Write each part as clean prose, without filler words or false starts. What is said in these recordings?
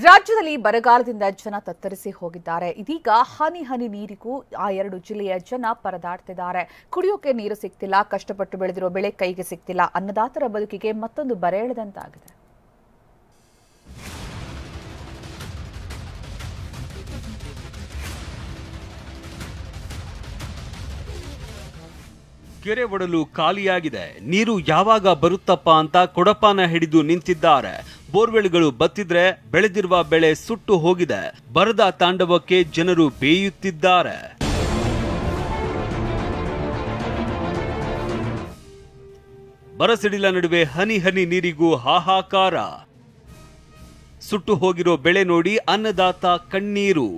ರಾಜ್ಯದಲ್ಲಿ ಬರಗಾಲದಿಂದ ಜನ ತತ್ತರಿಸಿ ಹೋಗಿದ್ದಾರೆ. ಇದೀಗ ಹನಿ ಹನಿ ನೀರಿಗೂ ಆ ಎರಡು ಜಿಲ್ಲೆಯ ಜನ ಪರದಾಡ್ತಿದ್ದಾರೆ. ಕುಡಿಯೋಕೆ ನೀರು ಸಿಗ್ತಿಲ್ಲ, ಕಷ್ಟಪಟ್ಟು ಬೆಳೆದಿರೋ ಬೆಳೆ ಕೈಗೆ ಸಿಗ್ತಿಲ್ಲ. ಅನ್ನದಾತರ ಬದುಕಿಗೆ ಮತ್ತೊಂದು ಬರೆ ಎಳೆದಂತಾಗಿದೆ. ಕೆರೆ ಒಡಲು ಖಾಲಿಯಾಗಿದೆ. ನೀರು ಯಾವಾಗ ಬರುತ್ತಪ್ಪ ಅಂತ ಕೊಡಪಾನ ಹಿಡಿದು ನಿಂತಿದ್ದಾರೆ. ಬೋರ್ವೆಲ್ಗಳು ಬತ್ತಿದ್ರೆ ಬೆಳೆದಿರುವ ಬೆಳೆ ಸುಟ್ಟು ಹೋಗಿದೆ. ಬರದ ತಾಂಡವಕ್ಕೆ ಜನರು ಬೇಯುತ್ತಿದ್ದಾರೆ. ಬರಸಿಡಿಲ ನಡುವೆ ಹನಿ ಹನಿ ನೀರಿಗೂ ಹಾಹಾಕಾರ. ಸುಟ್ಟು ಹೋಗಿರೋ ಬೆಳೆ ನೋಡಿ ಅನ್ನದಾತ ಕಣ್ಣೀರು.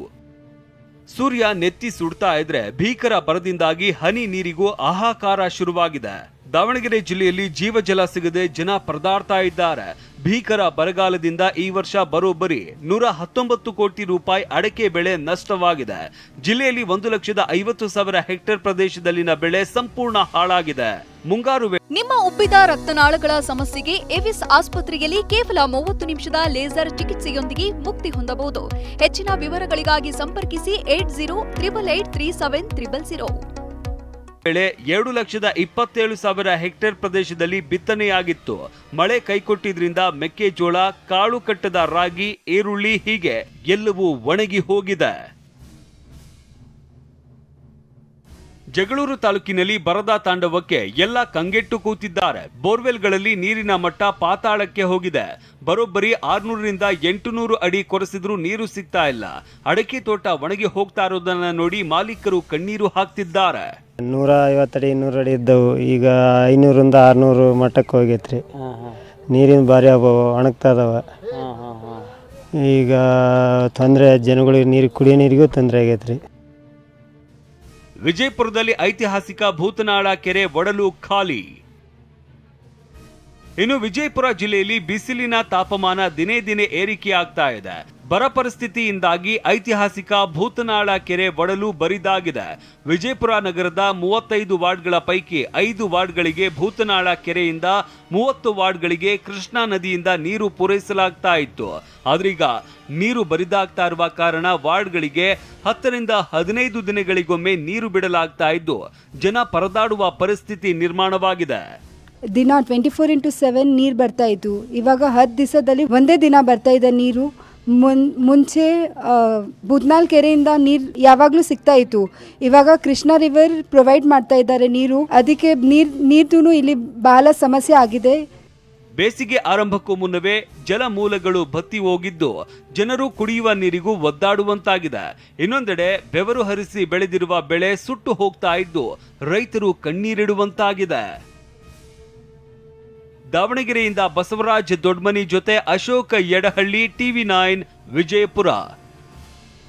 ಸೂರ್ಯ ನೆತ್ತಿ ಸುಡ್ತಾ ಇದ್ರೆ ಭೀಕರ ಬರದಿಂದಾಗಿ ಹನಿ ನೀರಿಗೂ ಹಾಹಾಕಾರ ಶುರುವಾಗಿದೆ. ದಾವಣಗೆರೆ ಜಿಲ್ಲೆಯಲ್ಲಿ ಜೀವಜಲ ಸಿಗದೆ ಜನ ಪರದಾಡ್ತಾ ಇದ್ದಾರೆ. ಭೀಕರ ಬರಗಾಲದಿಂದ ಈ ವರ್ಷ ಬರೋಬ್ಬರಿ 119 ಕೋಟಿ ರೂಪಾಯಿ ಅಡಕೆ ಬೆಳೆ ನಷ್ಟವಾಗಿದೆ. ಜಿಲ್ಲೆಯಲ್ಲಿ 1,50,000 ಹೆಕ್ಟೇರ್ ಪ್ರದೇಶದಲ್ಲಿನ ಬೆಳೆ ಸಂಪೂರ್ಣ ಹಾಳಾಗಿದೆ. ಮುಂಗಾರು ನಿಮ್ಮ ಉಬ್ಬಿದ ರಕ್ತನಾಳಗಳ ಸಮಸ್ಯೆಗೆ ಎವಿಸ್ ಆಸ್ಪತ್ರೆಯಲ್ಲಿ ಕೇವಲ 30 ನಿಮಿಷದ ಲೇಸರ್ ಚಿಕಿತ್ಸೆಯೊಂದಿಗೆ ಮುಕ್ತಿ ಹೊಂದಬಹುದು. ಹೆಚ್ಚಿನ ವಿವರಗಳಿಗಾಗಿ ಸಂಪರ್ಕಿಸಿ 8088837300. ಬೆಳೆ 7,27,000 ಹೆಕ್ಟೇರ್ ಪ್ರದೇಶದಲ್ಲಿ ಬಿತ್ತನೆಯಾಗಿತ್ತು. ಮಳೆ ಕೈಕೊಟ್ಟಿದ್ರಿಂದ ಮೆಕ್ಕೆಜೋಳ, ಕಾಳು ಕಟ್ಟದ ರಾಗಿ, ಈರುಳ್ಳಿ ಹೀಗೆ ಎಲ್ಲವೂ ಒಣಗಿ ಹೋಗಿದೆ. ಜಗಳೂರು ತಾಲೂಕಿನಲ್ಲಿ ಬರದ ತಾಂಡವಕ್ಕೆ ಎಲ್ಲ ಕಂಗೆಟ್ಟು ಕೂತಿದ್ದಾರೆ. ಬೋರ್ವೆಲ್ಗಳಲ್ಲಿ ನೀರಿನ ಮಟ್ಟ ಪಾತಾಳಕ್ಕೆ ಹೋಗಿದೆ. ಬರೋಬ್ಬರಿ 600 ರಿಂದ 800 ಅಡಿ ಕೊರೆಸಿದ್ರೂ ನೀರು ಸಿಗ್ತಾ ಇಲ್ಲ. ಅಡಕೆ ತೋಟ ಒಣಗಿ ಹೋಗ್ತಾ ಇರೋದನ್ನ ನೋಡಿ ಮಾಲೀಕರು ಕಣ್ಣೀರು ಹಾಕ್ತಿದ್ದಾರೆ. 150 ಅಡಿ 200 ಅಡಿ ಇದ್ದವು, ಈಗ 500 ರಿಂದ 600 ಮಟ್ಟಕ್ಕೆ ಹೋಗೈತ್ರಿ. ನೀರಿನ ಭಾರಿ ಅಭಾವ, ಒಣಗ್ತಾ ಇದಾವ. ಈಗ ತೊಂದರೆ, ಜನಗಳಿಗೆ ನೀರು ಕುಡಿಯೋ ನೀರಿಗೂ ತೊಂದರೆ ಆಗೈತ್ರಿ. ವಿಜಯಪುರದಲ್ಲಿ ಐತಿಹಾಸಿಕ ಭೂತನಾಳ ಕೆರೆ ಒಡಲು ಖಾಲಿ. ಇನ್ನು ವಿಜಯಪುರ ಜಿಲ್ಲೆಯಲ್ಲಿ ಬಿಸಿಲಿನ ತಾಪಮಾನ ದಿನೇ ದಿನೇ ಏರಿಕೆಯಾಗ್ತಾ ಇದೆ. ಬರ ಪರಿಸ್ಥಿತಿಯಿಂದಾಗಿ ಐತಿಹಾಸಿಕ ಭೂತನಾಳ ಕೆರೆ ಒಡಲು ಬರಿದಾಗಿದೆ. ವಿಜಯಪುರ ನಗರದ 35 ವಾರ್ಡ್ಗಳ ಪೈಕಿ 5 ವಾರ್ಡ್ಗಳಿಗೆ ಭೂತನಾಳ ಕೆರೆಯಿಂದ 30 ವಾರ್ಡ್ಗಳಿಗೆ ಕೃಷ್ಣಾ ನದಿಯಿಂದ ನೀರು ಪೂರೈಸಲಾಗ್ತಾ ಇತ್ತು. ಆದ್ರೀಗ ನೀರು ಬರಿದಾಗ್ತಾ ಇರುವ ಕಾರಣ ವಾರ್ಡ್ಗಳಿಗೆ 10 ರಿಂದ 15 ದಿನಗಳಿಗೊಮ್ಮೆ ನೀರು ಬಿಡಲಾಗ್ತಾ ಇದ್ದು ಜನ ಪರದಾಡುವ ಪರಿಸ್ಥಿತಿ ನಿರ್ಮಾಣವಾಗಿದೆ. ದಿನ 24x7 ನೀರು ಬರ್ತಾ ಇತ್ತು. ಇವಾಗ 10 ದಿವಸದಲ್ಲಿ ಒಂದೇ ದಿನ ಬರ್ತಾ ಇದೆ ನೀರು. ಮುಂಚೆ ಭೂತನಾಳ ಕೆರೆಯಿಂದ ನೀರು ಯಾವಾಗಲೂ ಸಿಗ್ತಾ ಇತ್ತು. ಇವಾಗ ಕೃಷ್ಣಾ ರಿವರ್ ಪ್ರೊವೈಡ್ ಮಾಡ್ತಾ ಇದ್ದಾರೆ ನೀರು. ಅದಕ್ಕೆ ನೀರ್ದು ಇಲ್ಲಿ ಬಹಳ ಸಮಸ್ಯೆ ಆಗಿದೆ. ಬೇಸಿಗೆ ಆರಂಭಕ್ಕೂ ಮುನ್ನವೇ ಜಲಮೂಲಗಳು ಬತ್ತಿ ಹೋಗಿದ್ದು ಜನರು ಕುಡಿಯುವ ನೀರಿಗೂ ಒದ್ದಾಡುವಂತಾಗಿದೆ. ಇನ್ನೊಂದೆಡೆ ಬೆವರು ಹರಿಸಿ ಬೆಳೆದಿರುವ ಬೆಳೆ ಸುಟ್ಟು ಹೋಗ್ತಾ ಇದ್ದು ರೈತರು ಕಣ್ಣೀರಿಡುವಂತಾಗಿದೆ. ದಾವಣಗೆರೆಯಿಂದ ಬಸವರಾಜ್ ದೊಡ್ಮನಿ ಜೊತೆ ಅಶೋಕ್ ಯಡಹಳ್ಳಿ, TV9 ವಿಜಯಪುರ.